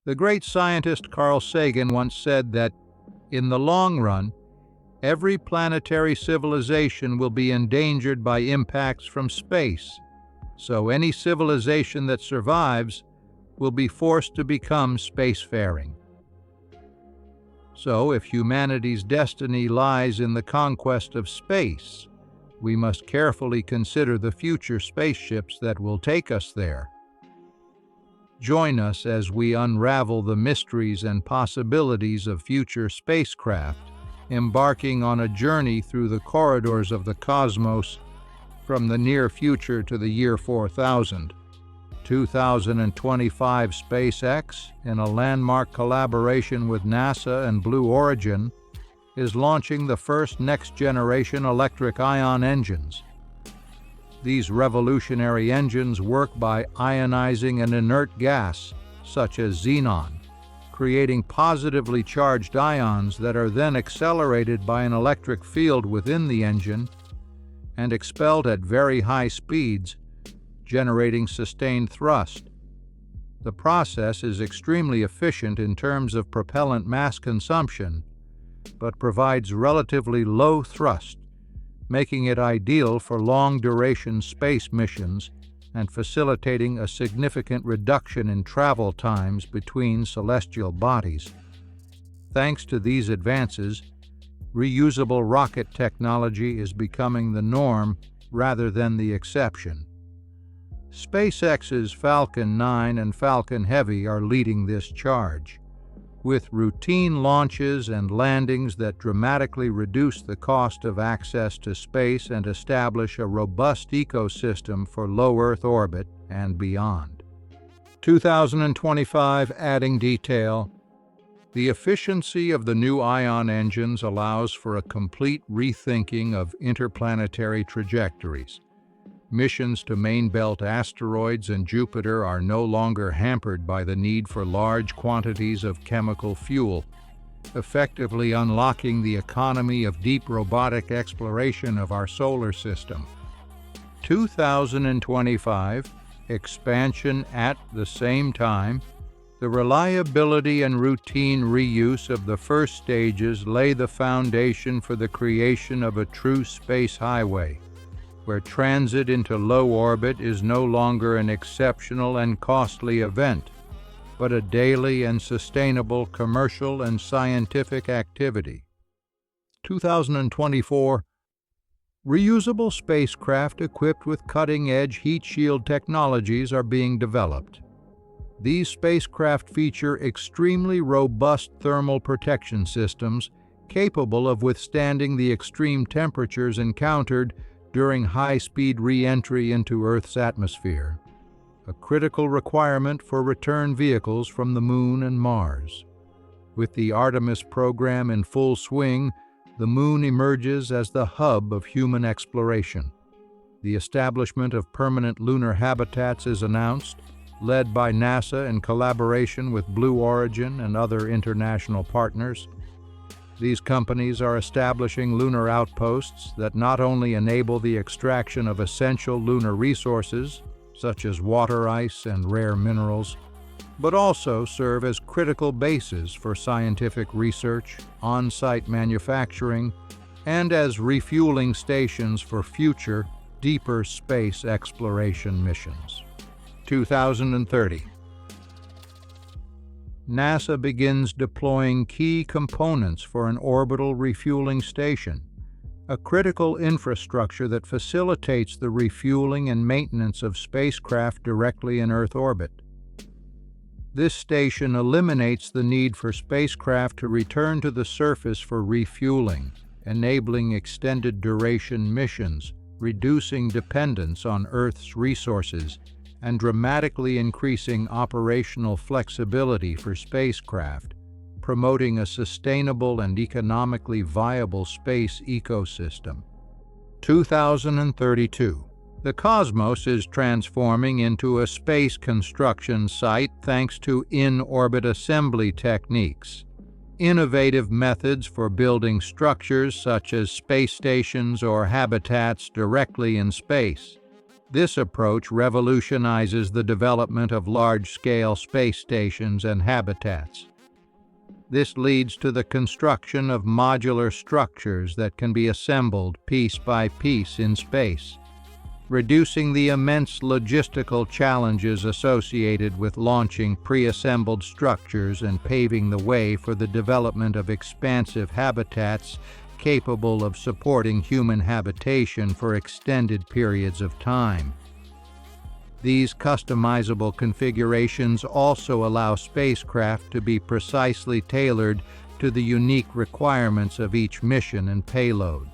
The great scientist Carl Sagan once said that, in the long run, every planetary civilization will be endangered by impacts from space, so any civilization that survives will be forced to become spacefaring. So, if humanity's destiny lies in the conquest of space, we must carefully consider the future spaceships that will take us there. Join us as we unravel the mysteries and possibilities of future spacecraft, embarking on a journey through the corridors of the cosmos from the near future to the year 4000. 2025 SpaceX, in a landmark collaboration with NASA and Blue Origin, is launching the first next-generation electric ion engines. These revolutionary engines work by ionizing an inert gas, such as xenon, creating positively charged ions that are then accelerated by an electric field within the engine and expelled at very high speeds, generating sustained thrust. The process is extremely efficient in terms of propellant mass consumption, but provides relatively low thrust, making it ideal for long-duration space missions and facilitating a significant reduction in travel times between celestial bodies. Thanks to these advances, reusable rocket technology is becoming the norm rather than the exception. SpaceX's Falcon 9 and Falcon Heavy are leading this charge, with routine launches and landings that dramatically reduce the cost of access to space and establish a robust ecosystem for low Earth orbit and beyond. 2025 adding detail. The efficiency of the new ion engines allows for a complete rethinking of interplanetary trajectories. Missions to main-belt asteroids and Jupiter are no longer hampered by the need for large quantities of chemical fuel, effectively unlocking the economy of deep robotic exploration of our solar system. 2025 expansion. At the same time, the reliability and routine reuse of the first stages lay the foundation for the creation of a true space highway, where transit into low orbit is no longer an exceptional and costly event, but a daily and sustainable commercial and scientific activity. 2024 reusable spacecraft equipped with cutting-edge heat shield technologies are being developed. These spacecraft feature extremely robust thermal protection systems capable of withstanding the extreme temperatures encountered during high-speed re-entry into Earth's atmosphere, a critical requirement for return vehicles from the Moon and Mars. With the Artemis program in full swing, the Moon emerges as the hub of human exploration. The establishment of permanent lunar habitats is announced, led by NASA in collaboration with Blue Origin and other international partners. These companies are establishing lunar outposts that not only enable the extraction of essential lunar resources, such as water ice and rare minerals, but also serve as critical bases for scientific research, on-site manufacturing, and as refueling stations for future, deeper space exploration missions. 2030. NASA begins deploying key components for an orbital refueling station, a critical infrastructure that facilitates the refueling and maintenance of spacecraft directly in Earth orbit. This station eliminates the need for spacecraft to return to the surface for refueling, enabling extended duration missions, reducing dependence on Earth's resources, and dramatically increasing operational flexibility for spacecraft, promoting a sustainable and economically viable space ecosystem. 2032. The cosmos is transforming into a space construction site thanks to in-orbit assembly techniques, innovative methods for building structures such as space stations or habitats directly in space. This approach revolutionizes the development of large-scale space stations and habitats. This leads to the construction of modular structures that can be assembled piece by piece in space, reducing the immense logistical challenges associated with launching pre-assembled structures and paving the way for the development of expansive habitats capable of supporting human habitation for extended periods of time. These customizable configurations also allow spacecraft to be precisely tailored to the unique requirements of each mission and payload.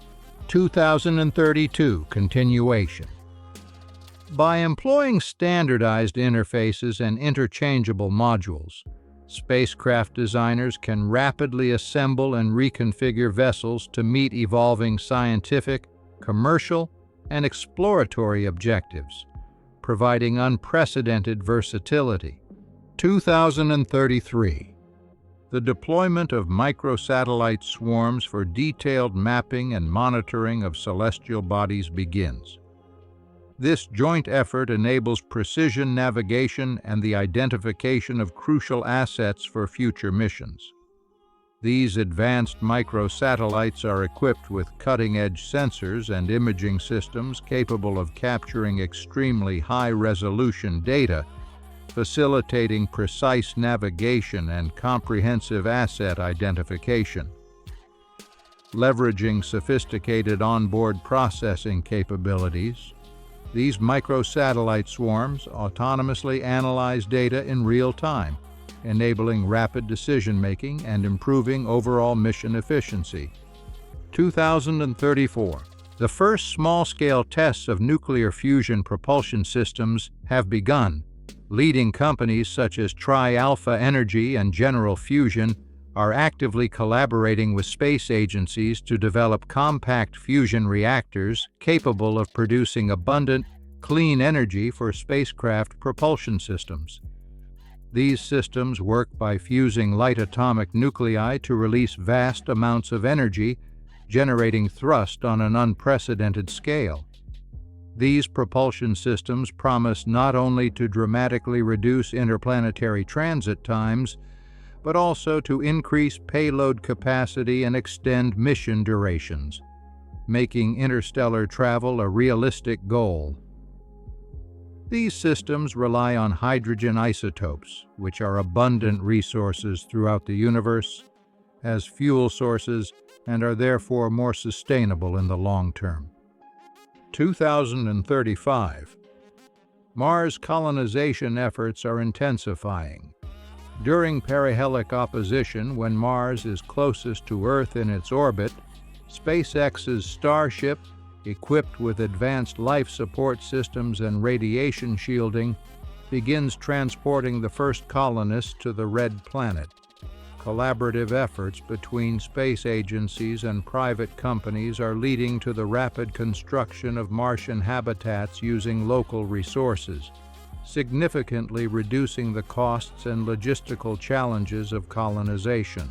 2032 Continuation. By employing standardized interfaces and interchangeable modules, spacecraft designers can rapidly assemble and reconfigure vessels to meet evolving scientific, commercial, and exploratory objectives, providing unprecedented versatility. 2033. The deployment of microsatellite swarms for detailed mapping and monitoring of celestial bodies begins. This joint effort enables precision navigation and the identification of crucial assets for future missions. These advanced microsatellites are equipped with cutting-edge sensors and imaging systems capable of capturing extremely high-resolution data, facilitating precise navigation and comprehensive asset identification. Leveraging sophisticated onboard processing capabilities, these microsatellite swarms autonomously analyze data in real time, enabling rapid decision-making and improving overall mission efficiency. 2034. The first small-scale tests of nuclear fusion propulsion systems have begun. Leading companies such as Tri-Alpha Energy and General Fusion are actively collaborating with space agencies to develop compact fusion reactors capable of producing abundant, clean energy for spacecraft propulsion systems. These systems work by fusing light atomic nuclei to release vast amounts of energy, generating thrust on an unprecedented scale. These propulsion systems promise not only to dramatically reduce interplanetary transit times, but also to increase payload capacity and extend mission durations, making interstellar travel a realistic goal. These systems rely on hydrogen isotopes, which are abundant resources throughout the universe, as fuel sources and are therefore more sustainable in the long term. 2035. Mars colonization efforts are intensifying. During perihelic opposition, when Mars is closest to Earth in its orbit, SpaceX's Starship, equipped with advanced life support systems and radiation shielding, begins transporting the first colonists to the Red Planet. Collaborative efforts between space agencies and private companies are leading to the rapid construction of Martian habitats using local resources, significantly reducing the costs and logistical challenges of colonization.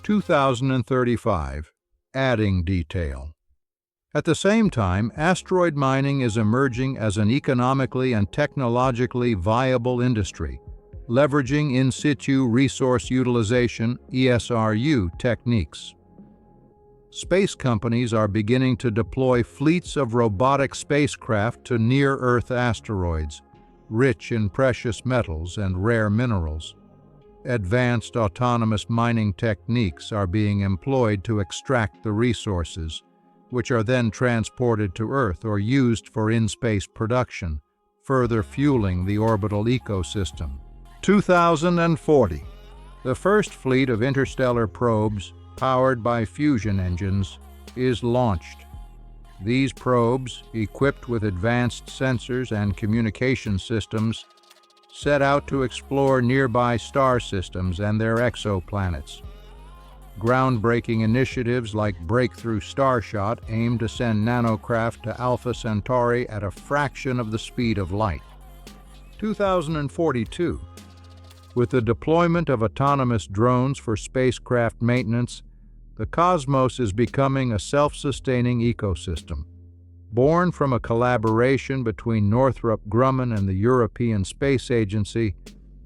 2035. Adding detail. At the same time, asteroid mining is emerging as an economically and technologically viable industry, leveraging in situ resource utilization (ESRU) techniques. Space companies are beginning to deploy fleets of robotic spacecraft to near-Earth asteroids, rich in precious metals and rare minerals. Advanced autonomous mining techniques are being employed to extract the resources, which are then transported to Earth or used for in-space production, further fueling the orbital ecosystem. 2040. The first fleet of interstellar probes, powered by fusion engines, is launched. These probes, equipped with advanced sensors and communication systems, set out to explore nearby star systems and their exoplanets. Groundbreaking initiatives like Breakthrough Starshot aim to send nanocraft to Alpha Centauri at a fraction of the speed of light. 2042. With the deployment of autonomous drones for spacecraft maintenance, the cosmos is becoming a self-sustaining ecosystem. Born from a collaboration between Northrop Grumman and the European Space Agency,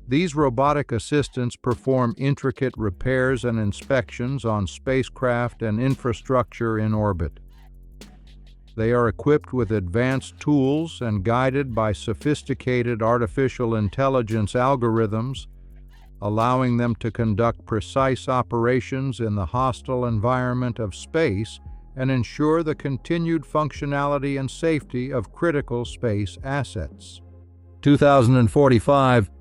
these robotic assistants perform intricate repairs and inspections on spacecraft and infrastructure in orbit. They are equipped with advanced tools and guided by sophisticated artificial intelligence algorithms, allowing them to conduct precise operations in the hostile environment of space and ensure the continued functionality and safety of critical space assets. 2045.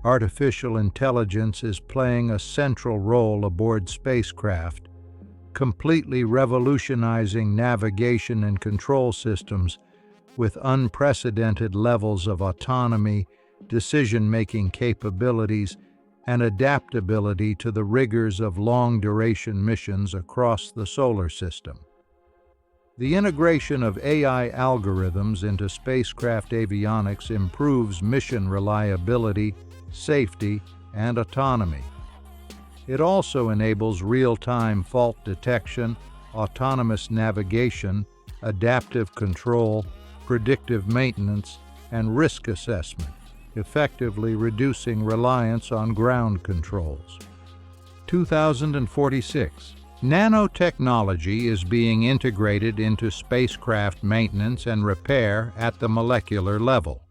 Artificial intelligence is playing a central role aboard spacecraft, completely revolutionizing navigation and control systems with unprecedented levels of autonomy, decision-making capabilities, and adaptability to the rigors of long-duration missions across the solar system. The integration of AI algorithms into spacecraft avionics improves mission reliability, safety, and autonomy. It also enables real-time fault detection, autonomous navigation, adaptive control, predictive maintenance, and risk assessment, effectively reducing reliance on ground controls. 2046. Nanotechnology is being integrated into spacecraft maintenance and repair at the molecular level.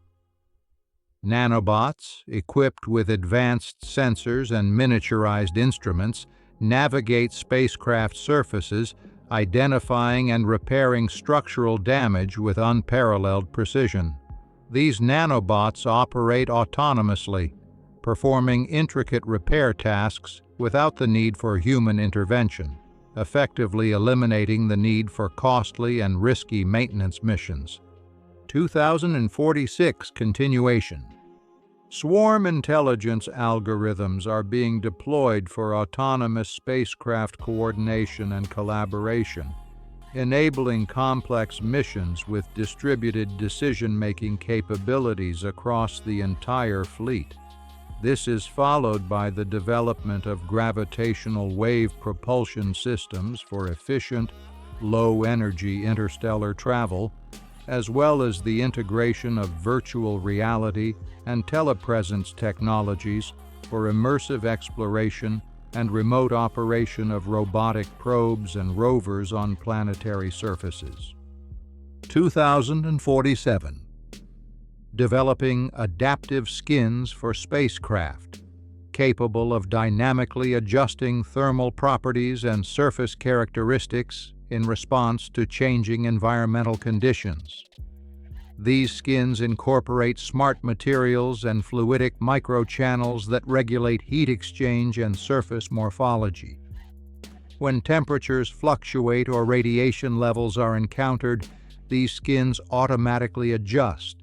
Nanobots, equipped with advanced sensors and miniaturized instruments, navigate spacecraft surfaces, identifying and repairing structural damage with unparalleled precision. These nanobots operate autonomously, performing intricate repair tasks without the need for human intervention, effectively eliminating the need for costly and risky maintenance missions. 2046 continuation. Swarm intelligence algorithms are being deployed for autonomous spacecraft coordination and collaboration, enabling complex missions with distributed decision-making capabilities across the entire fleet. This is followed by the development of gravitational wave propulsion systems for efficient, low-energy interstellar travel, as well as the integration of virtual reality and telepresence technologies for immersive exploration and remote operation of robotic probes and rovers on planetary surfaces. 2047. Developing adaptive skins for spacecraft, capable of dynamically adjusting thermal properties and surface characteristics in response to changing environmental conditions. These skins incorporate smart materials and fluidic microchannels that regulate heat exchange and surface morphology. When temperatures fluctuate or radiation levels are encountered, these skins automatically adjust,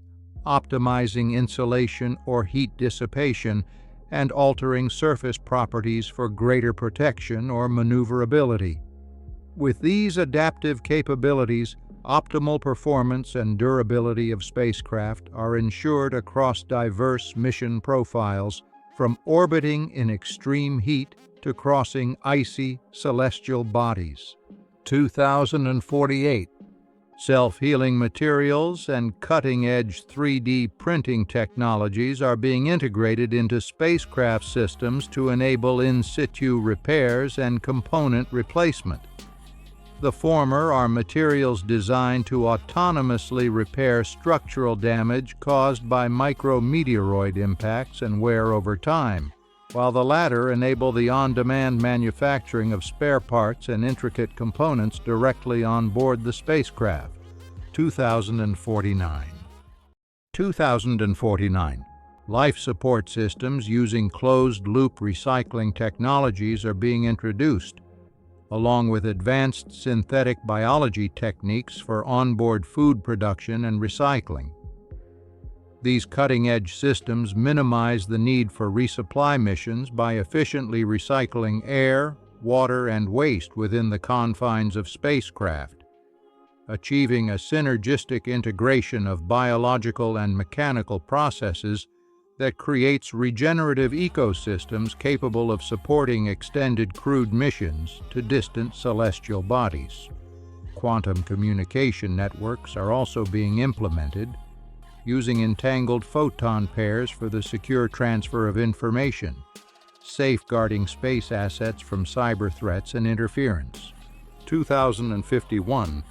optimizing insulation or heat dissipation and altering surface properties for greater protection or maneuverability. With these adaptive capabilities, optimal performance and durability of spacecraft are ensured across diverse mission profiles, from orbiting in extreme heat to crossing icy celestial bodies. 2048. Self-healing materials and cutting-edge 3D printing technologies are being integrated into spacecraft systems to enable in-situ repairs and component replacement. The former are materials designed to autonomously repair structural damage caused by micrometeoroid impacts and wear over time, while the latter enable the on-demand manufacturing of spare parts and intricate components directly on board the spacecraft. 2049. 2049. Life support systems using closed-loop recycling technologies are being introduced, along with advanced synthetic biology techniques for onboard food production and recycling. These cutting-edge systems minimize the need for resupply missions by efficiently recycling air, water, and waste within the confines of spacecraft, achieving a synergistic integration of biological and mechanical processes that creates regenerative ecosystems capable of supporting extended crewed missions to distant celestial bodies. quantum communication networks are also being implemented, using entangled photon pairs for the secure transfer of information, safeguarding space assets from cyber threats and interference. 2051.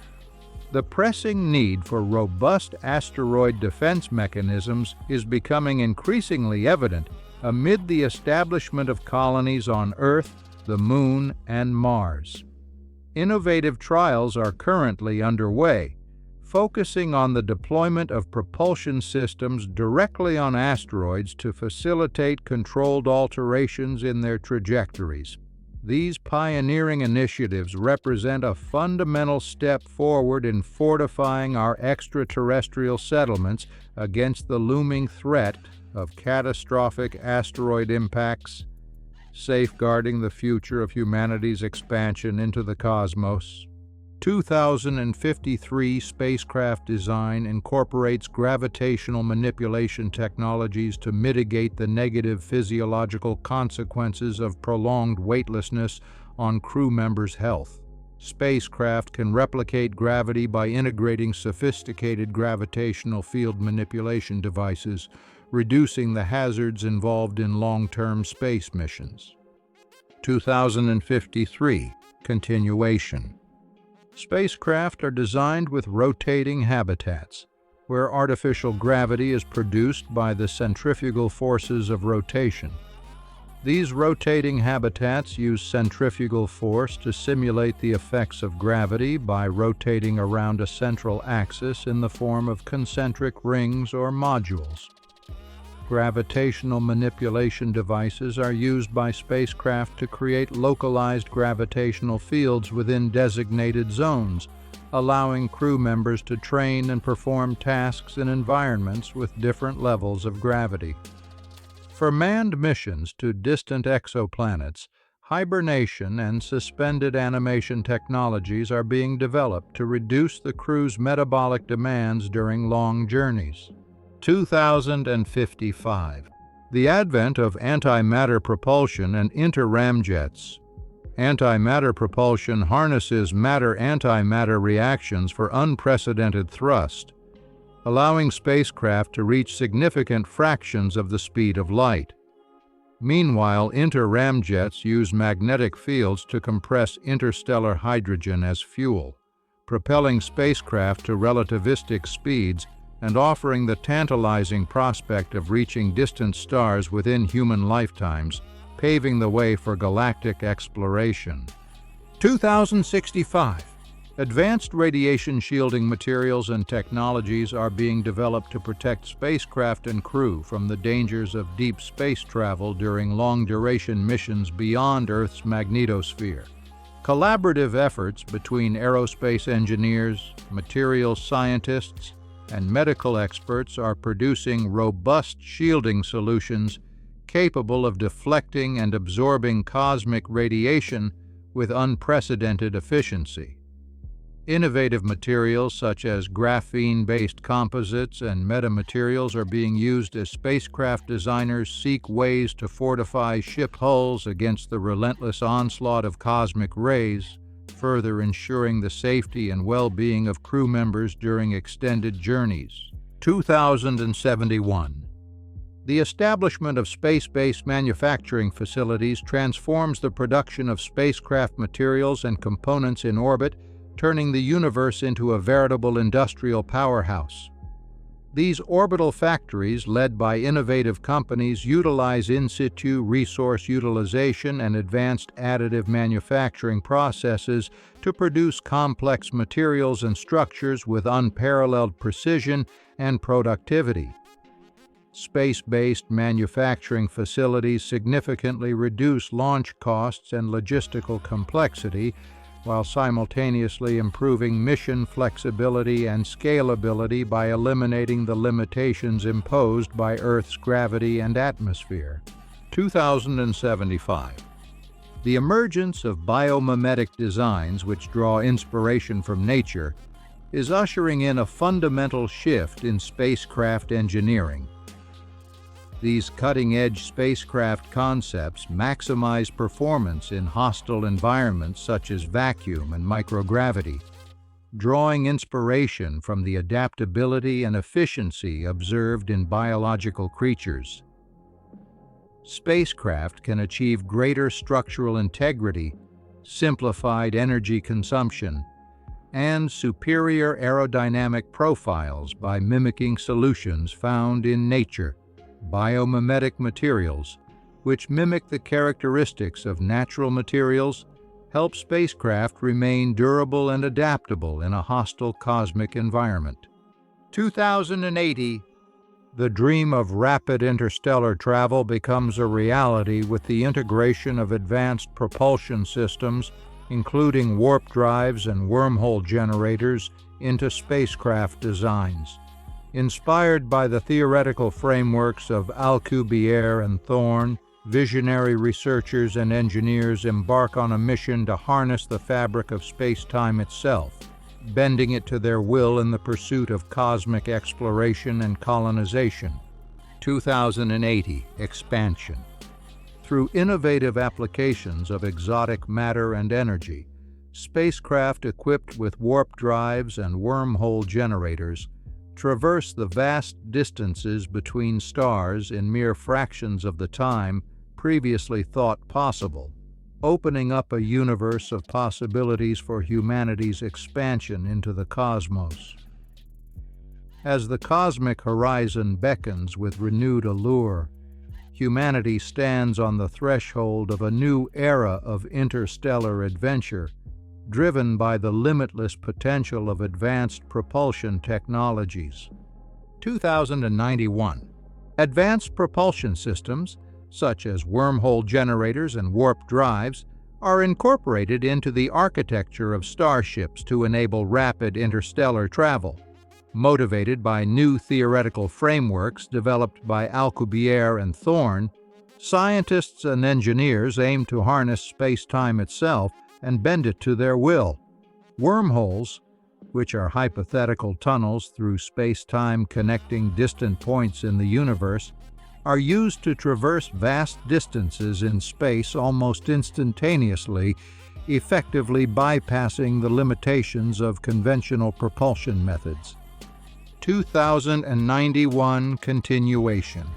The pressing need for robust asteroid defense mechanisms is becoming increasingly evident amid the establishment of colonies on Earth, the Moon, and Mars. Innovative trials are currently underway, focusing on the deployment of propulsion systems directly on asteroids to facilitate controlled alterations in their trajectories. These pioneering initiatives represent a fundamental step forward in fortifying our extraterrestrial settlements against the looming threat of catastrophic asteroid impacts, safeguarding the future of humanity's expansion into the cosmos. 2053 spacecraft design incorporates gravitational manipulation technologies to mitigate the negative physiological consequences of prolonged weightlessness on crew members' health. Spacecraft can replicate gravity by integrating sophisticated gravitational field manipulation devices, reducing the hazards involved in long-term space missions. 2053 continuation. Spacecraft are designed with rotating habitats, where artificial gravity is produced by the centrifugal forces of rotation. These rotating habitats use centrifugal force to simulate the effects of gravity by rotating around a central axis in the form of concentric rings or modules. Gravitational manipulation devices are used by spacecraft to create localized gravitational fields within designated zones, allowing crew members to train and perform tasks in environments with different levels of gravity. For manned missions to distant exoplanets, hibernation and suspended animation technologies are being developed to reduce the crew's metabolic demands during long journeys. 2055. The advent of antimatter propulsion and inter-ramjets. Antimatter propulsion harnesses matter-antimatter reactions for unprecedented thrust, allowing spacecraft to reach significant fractions of the speed of light. Meanwhile, inter-ramjets use magnetic fields to compress interstellar hydrogen as fuel, propelling spacecraft to relativistic speeds and offering the tantalizing prospect of reaching distant stars within human lifetimes, paving the way for galactic exploration. 2065. Advanced radiation shielding materials and technologies are being developed to protect spacecraft and crew from the dangers of deep space travel during long-duration missions beyond Earth's magnetosphere. Collaborative efforts between aerospace engineers, materials scientists, and medical experts are producing robust shielding solutions capable of deflecting and absorbing cosmic radiation with unprecedented efficiency. Innovative materials such as graphene-based composites and metamaterials are being used as spacecraft designers seek ways to fortify ship hulls against the relentless onslaught of cosmic rays, further ensuring the safety and well-being of crew members during extended journeys. 2071. The establishment of space-based manufacturing facilities transforms the production of spacecraft materials and components in orbit, turning the universe into a veritable industrial powerhouse. These orbital factories, led by innovative companies, utilize in-situ resource utilization and advanced additive manufacturing processes to produce complex materials and structures with unparalleled precision and productivity. Space-based manufacturing facilities significantly reduce launch costs and logistical complexity, while simultaneously improving mission flexibility and scalability by eliminating the limitations imposed by Earth's gravity and atmosphere. 2075. The emergence of biomimetic designs which draw inspiration from nature is ushering in a fundamental shift in spacecraft engineering. These cutting-edge spacecraft concepts maximize performance in hostile environments such as vacuum and microgravity, drawing inspiration from the adaptability and efficiency observed in biological creatures. Spacecraft can achieve greater structural integrity, simplified energy consumption, and superior aerodynamic profiles by mimicking solutions found in nature, biomimetic materials, which mimic the characteristics of natural materials, help spacecraft remain durable and adaptable in a hostile cosmic environment. 2080, the dream of rapid interstellar travel becomes a reality with the integration of advanced propulsion systems, including warp drives and wormhole generators, into spacecraft designs. Inspired by the theoretical frameworks of Alcubierre and Thorne, visionary researchers and engineers embark on a mission to harness the fabric of space-time itself, bending it to their will in the pursuit of cosmic exploration and colonization. 2080 Expansion. Through innovative applications of exotic matter and energy, spacecraft equipped with warp drives and wormhole generators traverse the vast distances between stars in mere fractions of the time previously thought possible, opening up a universe of possibilities for humanity's expansion into the cosmos. As the cosmic horizon beckons with renewed allure, humanity stands on the threshold of a new era of interstellar adventure, driven by the limitless potential of advanced propulsion technologies. 2091. Advanced propulsion systems, such as wormhole generators and warp drives, are incorporated into the architecture of starships to enable rapid interstellar travel. Motivated by new theoretical frameworks developed by Alcubierre and Thorne, scientists and engineers aim to harness space-time itself and bend it to their will. Wormholes, which are hypothetical tunnels through space-time connecting distant points in the universe, are used to traverse vast distances in space almost instantaneously, effectively bypassing the limitations of conventional propulsion methods. 2091 Continuation.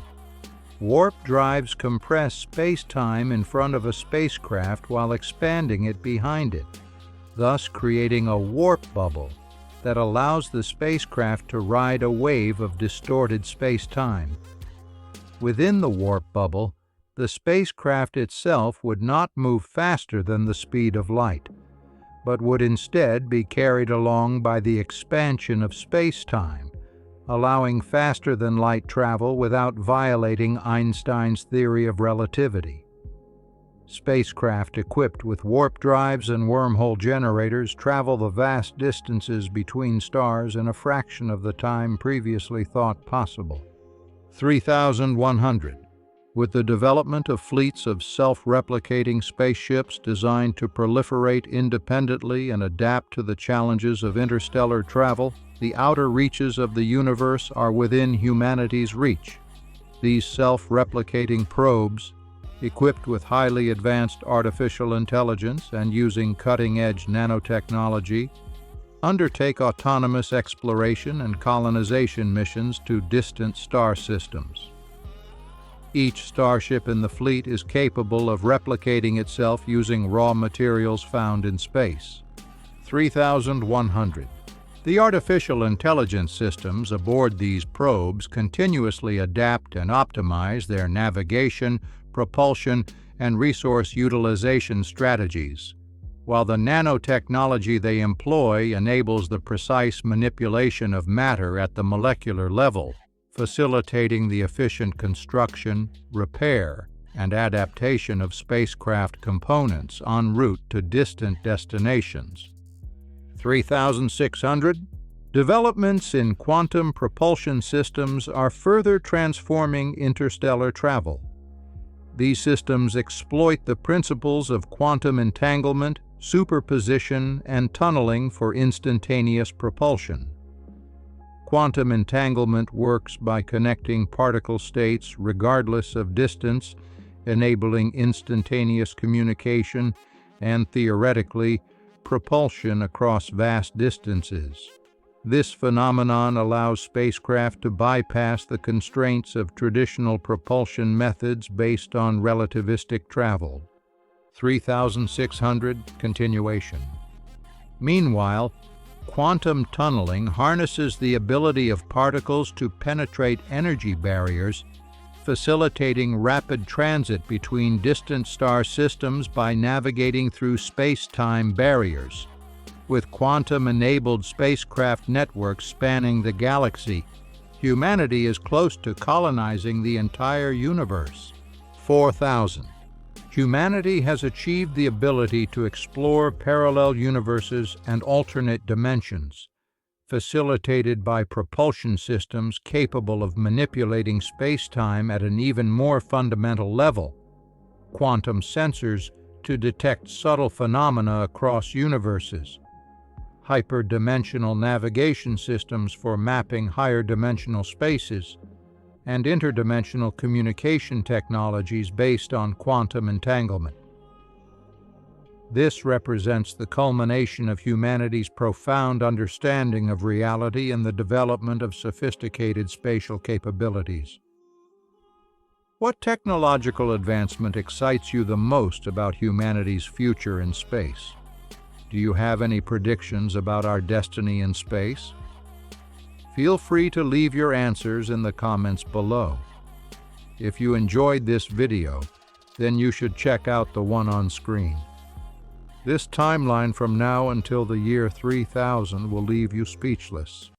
Warp drives compress space-time in front of a spacecraft while expanding it behind it, thus creating a warp bubble that allows the spacecraft to ride a wave of distorted space-time. Within the warp bubble, the spacecraft itself would not move faster than the speed of light, but would instead be carried along by the expansion of space-time, allowing faster-than-light travel without violating Einstein's theory of relativity. Spacecraft equipped with warp drives and wormhole generators travel the vast distances between stars in a fraction of the time previously thought possible. 3100. With the development of fleets of self-replicating spaceships designed to proliferate independently and adapt to the challenges of interstellar travel, the outer reaches of the universe are within humanity's reach. These self-replicating probes, equipped with highly advanced artificial intelligence and using cutting-edge nanotechnology, undertake autonomous exploration and colonization missions to distant star systems. Each starship in the fleet is capable of replicating itself using raw materials found in space. 3100. The artificial intelligence systems aboard these probes continuously adapt and optimize their navigation, propulsion, and resource utilization strategies, while the nanotechnology they employ enables the precise manipulation of matter at the molecular level, facilitating the efficient construction, repair, and adaptation of spacecraft components en route to distant destinations. 3600. Developments in quantum propulsion systems are further transforming interstellar travel. These systems exploit the principles of quantum entanglement, superposition, and tunneling for instantaneous propulsion. Quantum entanglement works by connecting particle states regardless of distance, enabling instantaneous communication and, theoretically, propulsion across vast distances. This phenomenon allows spacecraft to bypass the constraints of traditional propulsion methods based on relativistic travel. 3600 continuation. Meanwhile, quantum tunneling harnesses the ability of particles to penetrate energy barriers, facilitating rapid transit between distant star systems by navigating through space-time barriers. With quantum-enabled spacecraft networks spanning the galaxy, humanity is close to colonizing the entire universe. 4000. Humanity has achieved the ability to explore parallel universes and alternate dimensions, facilitated by propulsion systems capable of manipulating space-time at an even more fundamental level, quantum sensors to detect subtle phenomena across universes, hyperdimensional navigation systems for mapping higher dimensional spaces, and interdimensional communication technologies based on quantum entanglement. This represents the culmination of humanity's profound understanding of reality and the development of sophisticated spatial capabilities. What technological advancement excites you the most about humanity's future in space? Do you have any predictions about our destiny in space? Feel free to leave your answers in the comments below. If you enjoyed this video, then you should check out the one on screen. This timeline from now until the year 3000 will leave you speechless.